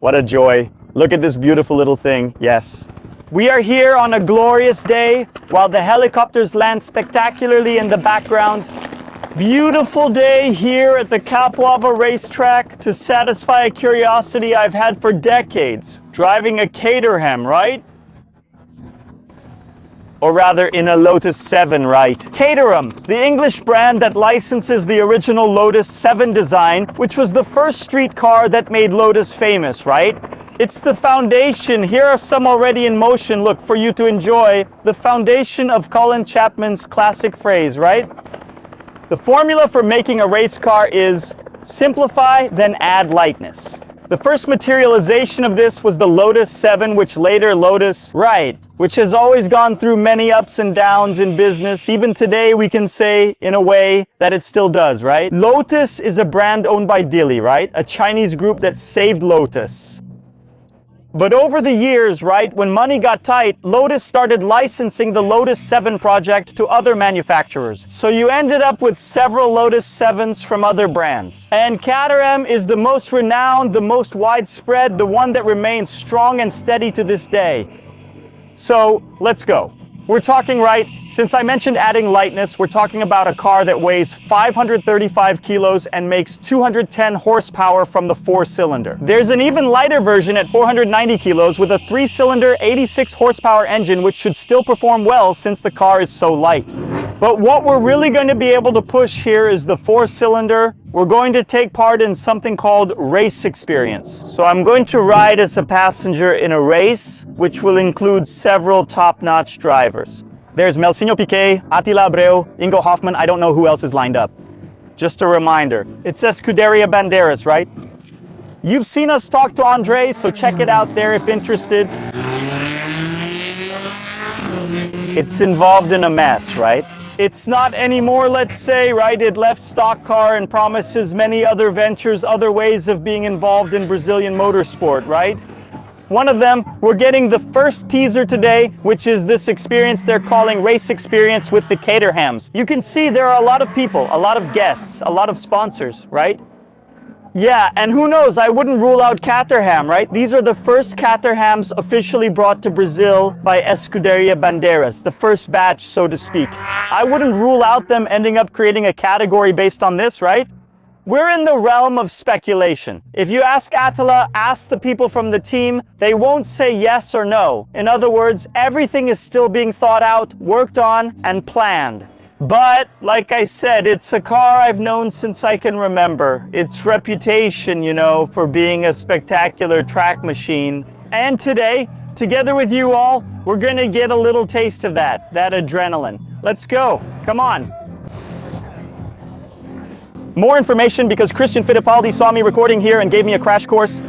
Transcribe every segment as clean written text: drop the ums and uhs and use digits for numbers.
What a joy. Look at this beautiful little thing. Yes. We are here on a glorious day while the helicopters land spectacularly in the background. Beautiful day here at the Capuava racetrack to satisfy a curiosity I've had for decades. Driving a Caterham, right? Or rather, in a Lotus 7, right? Caterham, the English brand that licenses the original Lotus 7 design, which was the first street car that made Lotus famous, right? It's the foundation. Here are some already in motion, look, for you to enjoy. The foundation of Colin Chapman's classic phrase, right? The formula for making a race car is simplify, then add lightness. The first materialization of this was the Lotus 7, which later Lotus, right, which has always gone through many ups and downs in business. Even today, we can say, in a way, that it still does, right? Lotus is a brand owned by Geely, right? A Chinese group that saved Lotus. But over the years, right, when money got tight, Lotus started licensing the Lotus 7 project to other manufacturers. So you ended up with several Lotus 7s from other brands. And Caterham is the most renowned, the most widespread, the one that remains strong and steady to this day. So let's go. We're talking, right, since I mentioned adding lightness, we're talking about a car that weighs 535 kilos and makes 210 horsepower from the 4-cylinder. There's an even lighter version at 490 kilos with a 3-cylinder 86 horsepower engine, which should still perform well since the car is so light. But what we're really going to be able to push here is the 4-cylinder. We're going to take part in something called race experience. So I'm going to ride as a passenger in a race, which will include several top-notch drivers. There's Melsinho Piquet, Attila Abreu, Ingo Hoffmann, I don't know who else is lined up. Just a reminder, it says Scuderia Bandeiras, right? You've seen us talk to Andre, so check it out there if interested. It's involved in a mess, right? It's not anymore, let's say, right? It left stock car and promises many other ventures, other ways of being involved in Brazilian motorsport, right? One of them, we're getting the first teaser today, which is this experience they're calling Race Experience with the Caterhams. You can see there are a lot of people, a lot of guests, a lot of sponsors, right? Yeah, and who knows, I wouldn't rule out Caterham, right? These are the first Caterhams officially brought to Brazil by Scuderia Bandeiras, the first batch, so to speak. I wouldn't rule out them ending up creating a category based on this, right? We're in the realm of speculation. If you ask Attila, ask the people from the team, they won't say yes or no. In other words, everything is still being thought out, worked on, and planned. But, like I said, it's a car I've known since I can remember. Its reputation, you know, for being a spectacular track machine. And today, together with you all, we're gonna get a little taste of that adrenaline. Let's go, come on. More information because Christian Fittipaldi saw me recording here and gave me a crash course.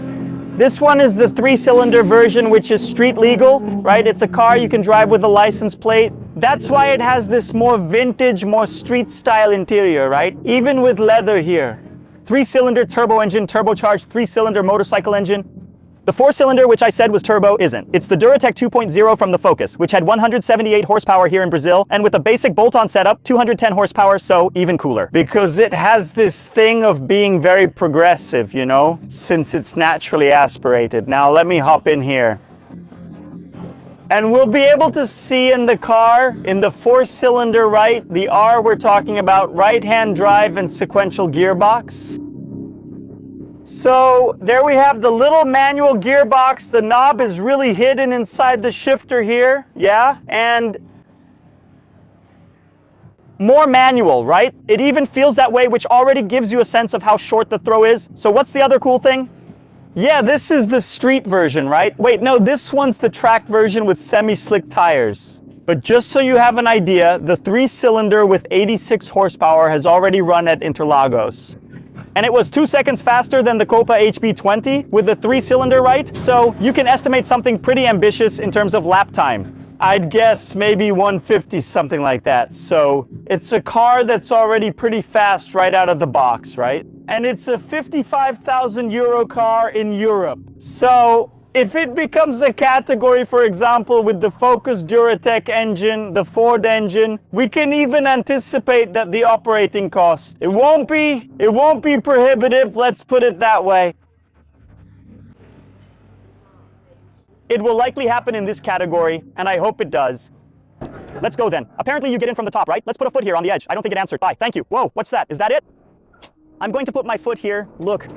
This one is the 3-cylinder version, which is street legal, right? It's a car you can drive with a license plate. That's why it has this more vintage, more street style interior, right? Even with leather here. 3-cylinder turbo engine, turbocharged 3-cylinder motorcycle engine. The 4-cylinder, which I said was turbo, isn't. It's the Duratec 2.0 from the Focus, which had 178 horsepower here in Brazil, and with a basic bolt-on setup, 210 horsepower, so even cooler. Because it has this thing of being very progressive, you know, since it's naturally aspirated. Now let me hop in here. And we'll be able to see in the car, in the 4-cylinder, right, the R we're talking about, right-hand drive and sequential gearbox. So there we have the little manual gearbox. The knob is really hidden inside the shifter here, yeah, and more manual, right? It even feels that way, which already gives you a sense of how short the throw is. So what's the other cool thing? Yeah, this is the street version, right? Wait, no, this one's the track version with semi-slick tires. But just so you have an idea, the 3-cylinder with 86 horsepower has already run at Interlagos. And it was 2 seconds faster than the Copa HB20 with the 3-cylinder, right? So you can estimate something pretty ambitious in terms of lap time. I'd guess maybe 150, something like that. So it's a car that's already pretty fast right out of the box, right? And it's a 55,000 euro car in Europe. So if it becomes a category, for example, with the Focus Duratec engine, the Ford engine, we can even anticipate that the operating cost, it won't be prohibitive, let's put it that way. It will likely happen in this category, and I hope it does. Let's go then. Apparently you get in from the top, right? Let's put a foot here on the edge. I don't think it answered. Bye. Thank you. Whoa, what's that? Is that it? I'm going to put my foot here. Look.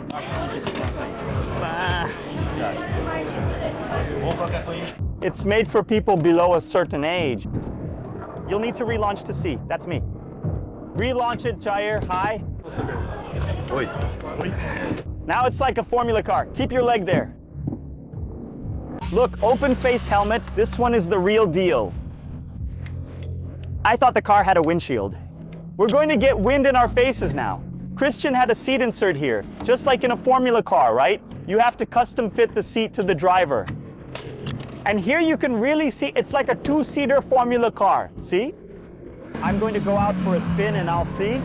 It's made for people below a certain age. You'll need to relaunch to C. That's me. Relaunch it, Jair. Hi. Oi. Now it's like a Formula car. Keep your leg there. Look, open face helmet. This one is the real deal. I thought the car had a windshield. We're going to get wind in our faces now. Christian had a seat insert here, just like in a Formula car, right? You have to custom fit the seat to the driver. And here you can really see, it's like a two-seater Formula car. See? I'm going to go out for a spin and I'll see.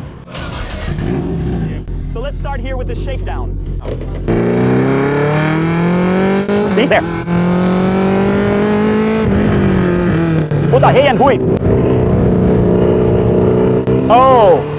So let's start here with the shakedown. See? There. Puta, hey and hui. Oh.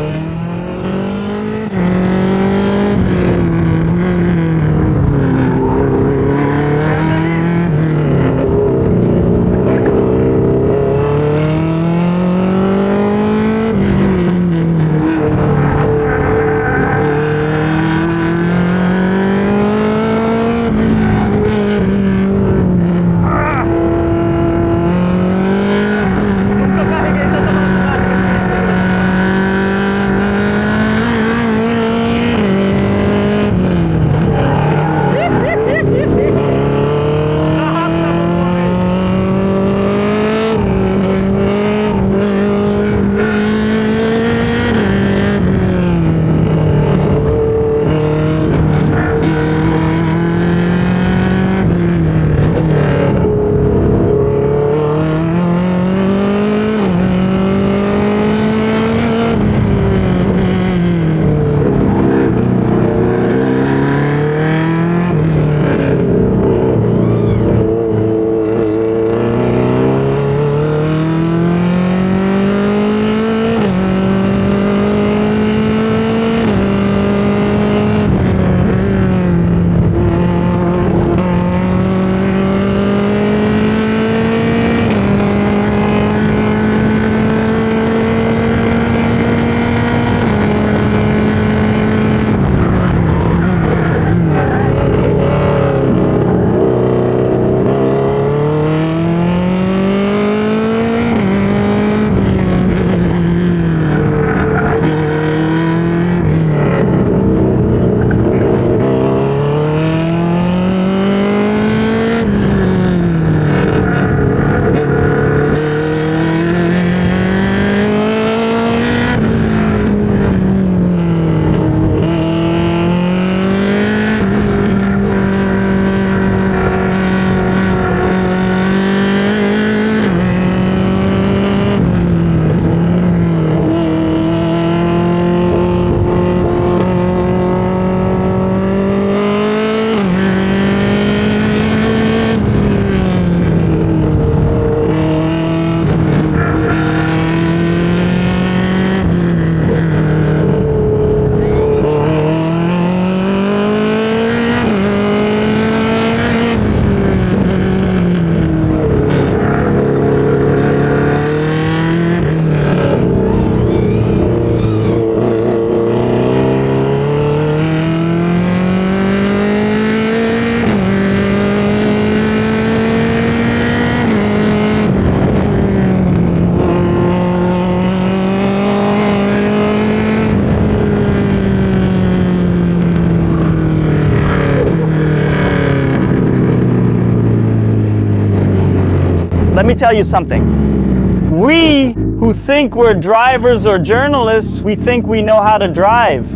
Let me tell you something. We who think we're drivers or journalists, we think we know how to drive.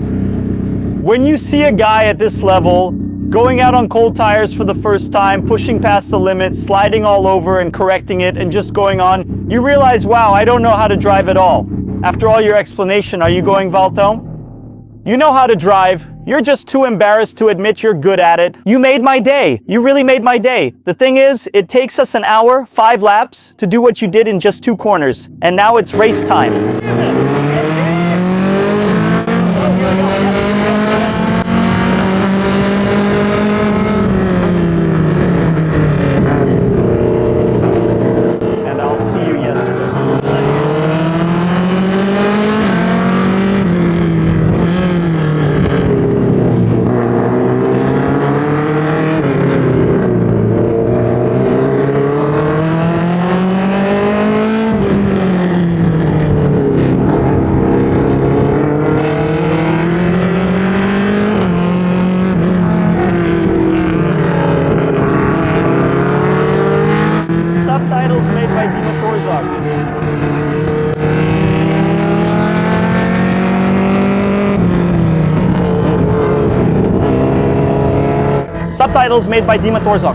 When you see a guy at this level going out on cold tires for the first time, pushing past the limit, sliding all over and correcting it and just going on, you realize, wow, I don't know how to drive at all. After all your explanation, are you going, Valto? You know how to drive. You're just too embarrassed to admit you're good at it. You made my day. You really made my day. The thing is, it takes us an hour, 5 laps, to do what you did in just 2 corners. And now it's race time. titles made by Dima Thorzok.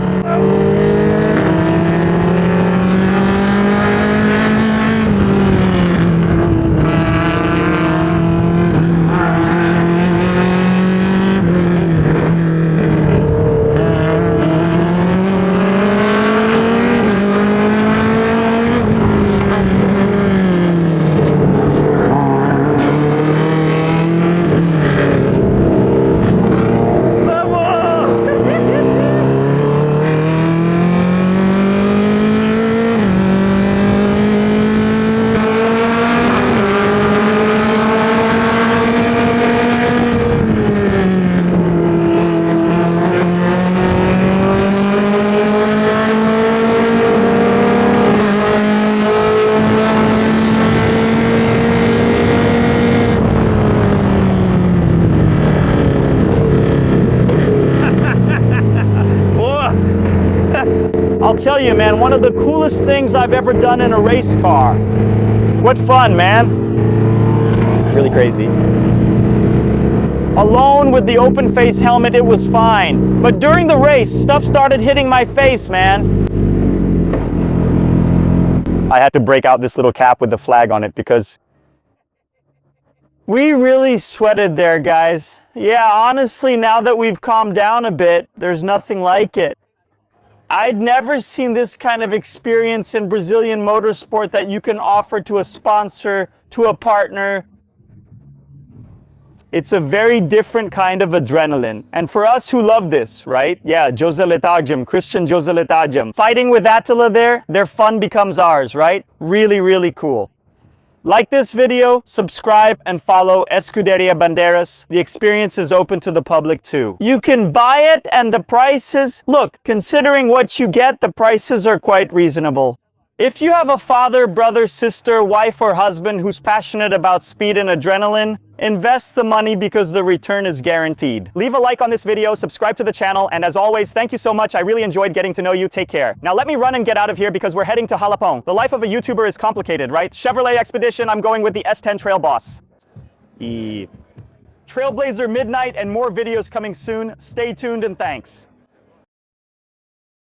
I'll tell you, man, one of the coolest things I've ever done in a race car. What fun, man. Really crazy. Alone with the open face helmet, it was fine. But during the race, stuff started hitting my face, man. I had to break out this little cap with the flag on it because we really sweated there, guys. Yeah, honestly, now that we've calmed down a bit, there's nothing like it. I'd never seen this kind of experience in Brazilian motorsport that you can offer to a sponsor, to a partner. It's a very different kind of adrenaline. And for us who love this, right? Yeah, Jose Letagem, Christian Jose Letagem. Fighting with Attila there, their fun becomes ours, right? Really, really cool. Like this video, subscribe, and follow Scuderia Bandeiras. The experience is open to the public too. You can buy it and the prices, look, considering what you get, the prices are quite reasonable. If you have a father, brother, sister, wife, or husband who's passionate about speed and adrenaline, invest the money because the return is guaranteed. Leave a like on this video, subscribe to the channel, and as always, thank you so much. I really enjoyed getting to know you. Take care. Now let me run and get out of here because we're heading to Jalapão. The life of a YouTuber is complicated, right? Chevrolet Expedition, I'm going with the S10 Trail Boss. Trailblazer Midnight and more videos coming soon. Stay tuned and thanks.